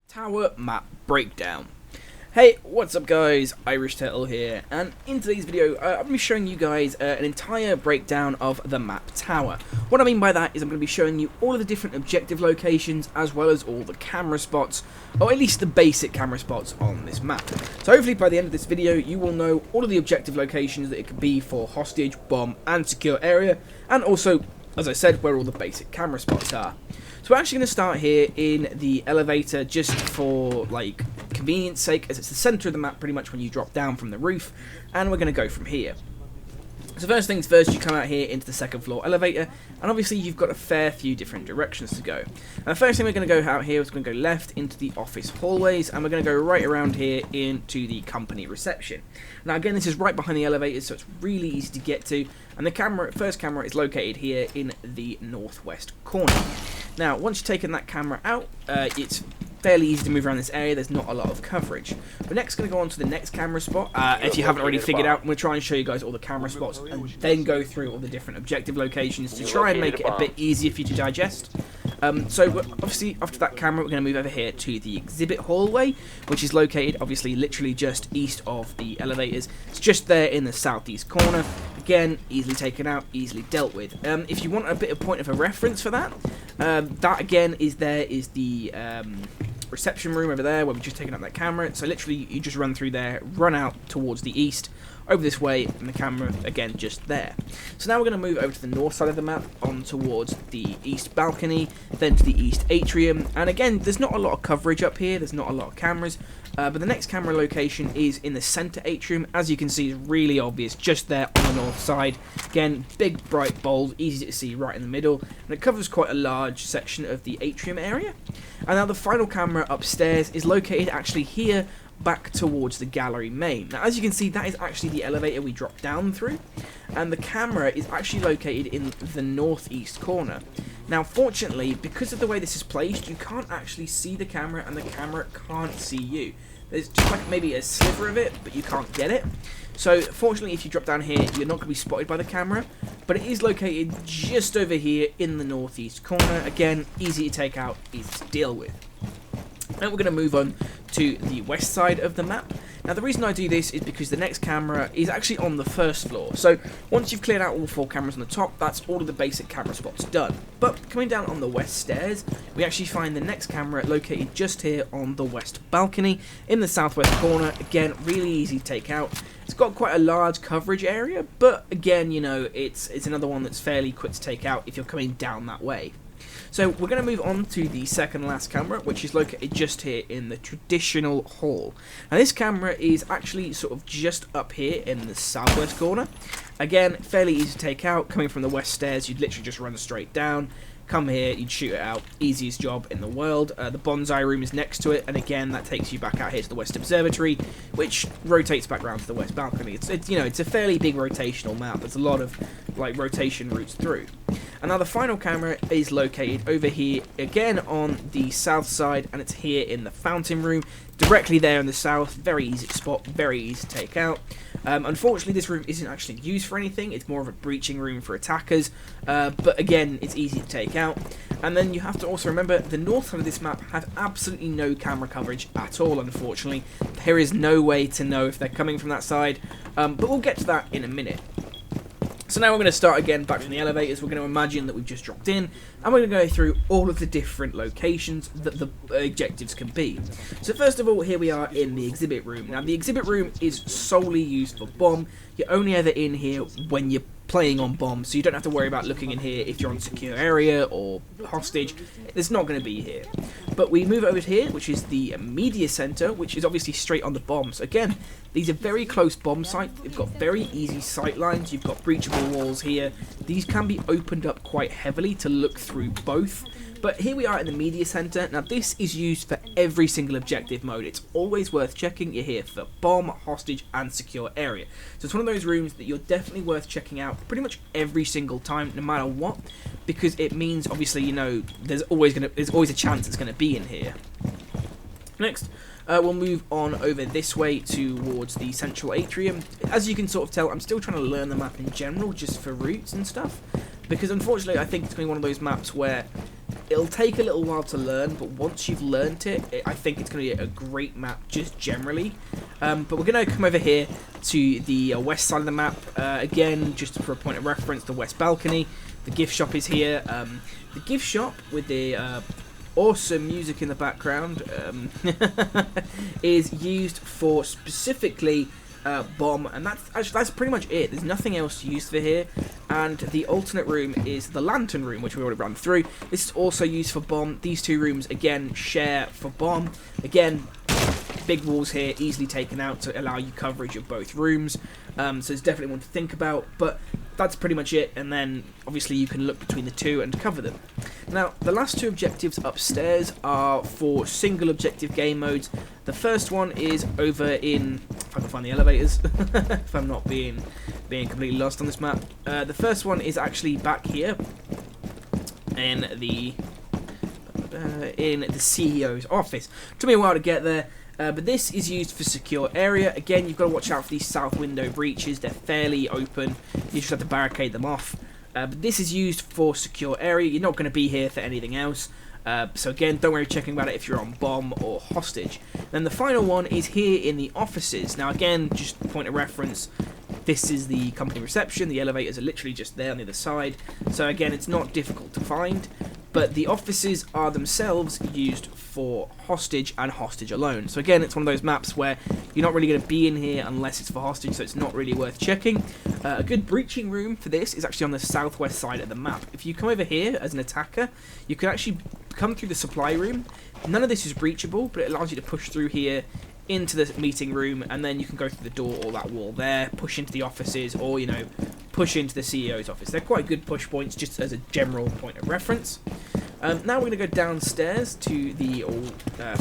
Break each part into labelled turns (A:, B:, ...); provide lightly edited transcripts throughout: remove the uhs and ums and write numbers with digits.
A: Tower map breakdown. Hey, what's up guys, Irish Turtle here, and in today's video I'm going to be showing you guys an entire breakdown of the map Tower. What I mean by that is I'm going to be showing you all of the different objective locations as well as all the camera spots, or at least the basic camera spots on this map. So hopefully by the end of this video you will know all of the objective locations that it could be for hostage, bomb and secure area, and also, as I said, where all the basic camera spots are. So we're actually going to start here in the elevator just for like convenience sake, as it's the center of the map pretty much when you drop down from the roof, and we're going to go from here. So first things first, you come out here into the second floor elevator, and obviously you've got a fair few different directions to go. And the first thing we're going to go out here is we're going to go left into the office hallways, and we're going to go right around here into the company reception. Now again, this is right behind the elevators, so it's really easy to get to, and the first camera is located here in the northwest corner. Now once you've taken that camera out, it's fairly easy to move around this area. There's not a lot of coverage. We're next going to go on to the next camera spot. If you haven't already figured out, I'm going to try and show you guys all the camera spots and then go through all the different objective locations to try and make it a bit easier for you to digest. So obviously after that camera we're going to move over here to the exhibit hallway, which is located obviously literally just east of the elevators. It's just there in the southeast corner. Again, easily taken out, easily dealt with. If you want a bit of point of a reference for that, that again is the reception room over there where we've just taken up that camera. So literally you just run through there, run out towards the east, over this way, and the camera again just there. So now we're going to move over to the north side of the map, on towards the east balcony, then to the east atrium, and again there's not a lot of coverage up here, there's not a lot of cameras, but the next camera location is in the center atrium. As you can see, it's really obvious just there on the north side. Again, big, bright, bold, easy to see right in the middle, and it covers quite a large section of the atrium area. And now the final camera upstairs is located actually here, back towards the gallery main. Now as you can see, that is actually the elevator we dropped down through, and the camera is actually located in the northeast corner. Now fortunately, because of the way this is placed, you can't actually see the camera and the camera can't see you. There's just like maybe a sliver of it, but you can't get it. So fortunately, if you drop down here, you're not going to be spotted by the camera, but it is located just over here in the northeast corner. Again, easy to take out, easy to deal with. Now we're going to move on to the west side of the map. Now the reason I do this is because the next camera is actually on the first floor. So once you've cleared out all 4 cameras on the top, that's all of the basic camera spots done. But coming down on the west stairs, we actually find the next camera located just here on the west balcony in the southwest corner. Again, really easy to take out. It's got quite a large coverage area, but again, you know, it's another one that's fairly quick to take out if you're coming down that way. So we're going to move on to the second last camera, which is located just here in the traditional hall. Now this camera is actually sort of just up here in the southwest corner. Again, fairly easy to take out. Coming from the west stairs, you'd literally just run straight down. Come here, you'd shoot it out. Easiest job in the world. The bonsai room is next to it, and again that takes you back out here to the west observatory, which rotates back around to the west balcony. It's you know, it's a fairly big rotational map. There's a lot of like rotation routes through. And now the final camera is located over here again on the south side, and it's here in the fountain room, directly there in the south. Very easy to spot, very easy to take out. Unfortunately, this room isn't actually used for anything. It's more of a breaching room for attackers, but again, it's easy to take out. And then you have to also remember the north side of this map has absolutely no camera coverage at all, unfortunately. There is no way to know if they're coming from that side, but we'll get to that in a minute. So now we're going to start again back from the elevators. We're going to imagine that we've just dropped in, and we're going to go through all of the different locations that the objectives can be. So first of all, here we are in the exhibit room. Now the exhibit room is solely used for bomb. You're only ever in here when you're playing on bomb, so you don't have to worry about looking in here if you're on secure area or hostage. It's not going to be here. But we move over to here, which is the media center, which is obviously straight on the bombs. Again, these are very close bomb sites. They've got very easy sight lines. You've got breachable walls here. These can be opened up quite heavily to look through both. But here we are in the media center. Now this is used for every single objective mode. It's always worth checking. You're here for bomb, hostage and secure area. So it's one of those rooms that you're definitely worth checking out pretty much every single time, no matter what, because it means obviously, you know, there's always a chance it's going to be in here. Next, we'll move on over this way towards the central atrium. As you can sort of tell, I'm still trying to learn the map in general, just for routes and stuff, because unfortunately I think it's going to be one of those maps where It'll take a little while to learn, but once you've learnt it, I think it's going to be a great map just generally. But we're going to come over here to the west side of the map. Again, just for a point of reference, the west balcony. The gift shop is here. The gift shop with the awesome music in the background is used for specifically bomb, and that's pretty much it. There's nothing else used for here. And the alternate room is the lantern room, which we already ran through. This is also used for bomb. These two rooms again share for bomb. Again, big walls here, easily taken out to allow you coverage of both rooms. So there's definitely one to think about, but that's pretty much it. And then obviously you can look between the two and cover them. Now, the last two objectives upstairs are for single objective game modes. The first one is over in, if I can find the elevators, if I'm not being completely lost on this map. The first one is actually back here in the CEO's office. Took me a while to get there. But this is used for secure area. Again, you've got to watch out for these south window breaches. They're fairly open. You just have to barricade them off. But this is used for secure area. You're not going to be here for anything else. So again, don't worry checking about it if you're on bomb or hostage. Then the final one is here in the offices. Now again, just point of reference, this is the company reception. The elevators are literally just there on the other side. So again, it's not difficult to find. But the offices are themselves used for hostage and hostage alone. So again, it's one of those maps where you're not really going to be in here unless it's for hostage, so it's not really worth checking. A good breaching room for this is actually on the southwest side of the map. If you come over here as an attacker, you can actually come through the supply room. None of this is breachable, but it allows you to push through here into the meeting room, and then you can go through the door or that wall there, push into the offices, or, you know, push into the CEO's office. They're quite good push points, just as a general point of reference. Now we're going to go downstairs to the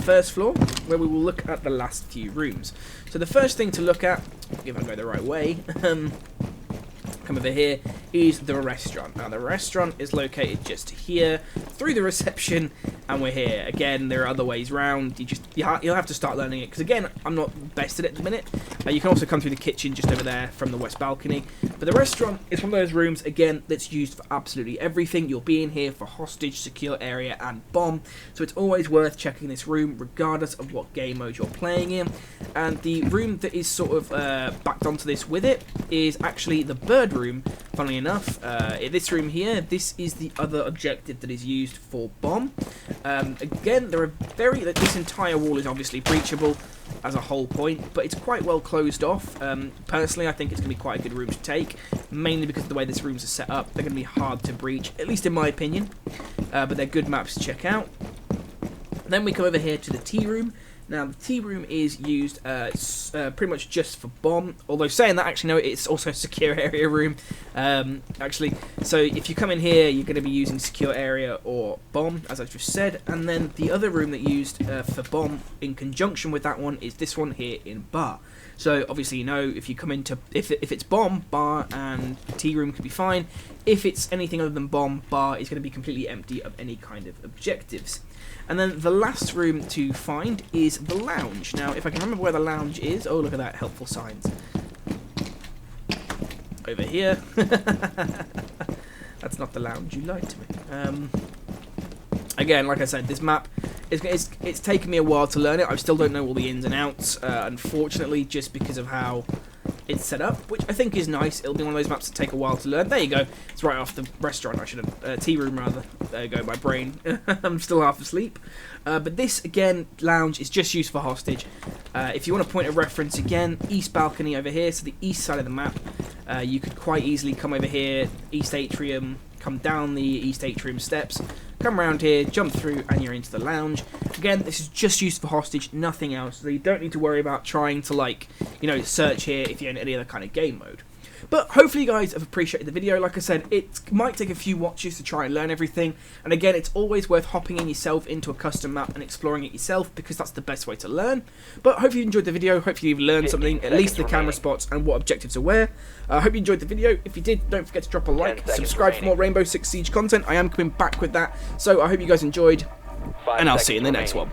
A: first floor, where we will look at the last few rooms. So the first thing to look at, if I go the right way, come over here, is the restaurant. Now the restaurant is located just here, through the reception, and we're here. Again, there are other ways round. You'll have to start learning it, because again, I'm not best at it at the minute. You can also come through the kitchen just over there from the west balcony. But the restaurant is one of those rooms, again, that's used for absolutely everything. You'll be in here for hostage, secure area, and bomb. So it's always worth checking this room, regardless of what game mode you're playing in. And the room that is sort of backed onto this with it is actually the bird room, funnily enough. This room here, this is the other objective that is used for bomb. Again, this entire wall is obviously breachable as a whole point, but it's quite well closed off. Personally, I think it's going to be quite a good room to take, mainly because of the way this rooms are set up. They're going to be hard to breach, at least in my opinion, but they're good maps to check out. Then we come over here to the tea room. Now, the tea room is used pretty much just for bomb, although saying that, actually, no, it's also a secure area room, actually. So if you come in here, you're going to be using secure area or bomb, as I just said, and then the other room that used for bomb in conjunction with that one is this one here in bar. So obviously, you know, if you come into, if it's bomb, bar and tea room could be fine. If it's anything other than bomb, bar is going to be completely empty of any kind of objectives. And then the last room to find is the lounge. Now, if I can remember where the lounge is, oh, look at that, helpful signs. Over here. That's not the lounge, you lied to me. Again, like I said, this map, it's taken me a while to learn it. I still don't know all the ins and outs, unfortunately, just because of how it's set up, which I think is nice. It'll be one of those maps that take a while to learn. There you go. It's right off the restaurant. I should have tea room rather. There you go. My brain. I'm still half asleep. But this again, lounge is just used for hostage. If you want a point of reference, again, east balcony over here, so the east side of the map. You could quite easily come over here, east atrium, come down the east atrium steps, come around here, jump through, and you're into the lounge. Again, this is just used for hostage, nothing else. So you don't need to worry about trying to, like, you know, search here if you're in any other kind of game mode. But hopefully you guys have appreciated the video. Like I said, it might take a few watches to try and learn everything. And again, it's always worth hopping in yourself into a custom map and exploring it yourself, because that's the best way to learn. But hopefully you enjoyed the video. Hopefully you've learned something, at least the camera spots and what objectives are where. I hope you enjoyed the video. If you did, don't forget to drop a like, subscribe for more Rainbow Six Siege content. I am coming back with that. So I hope you guys enjoyed, and I'll see you in the next one.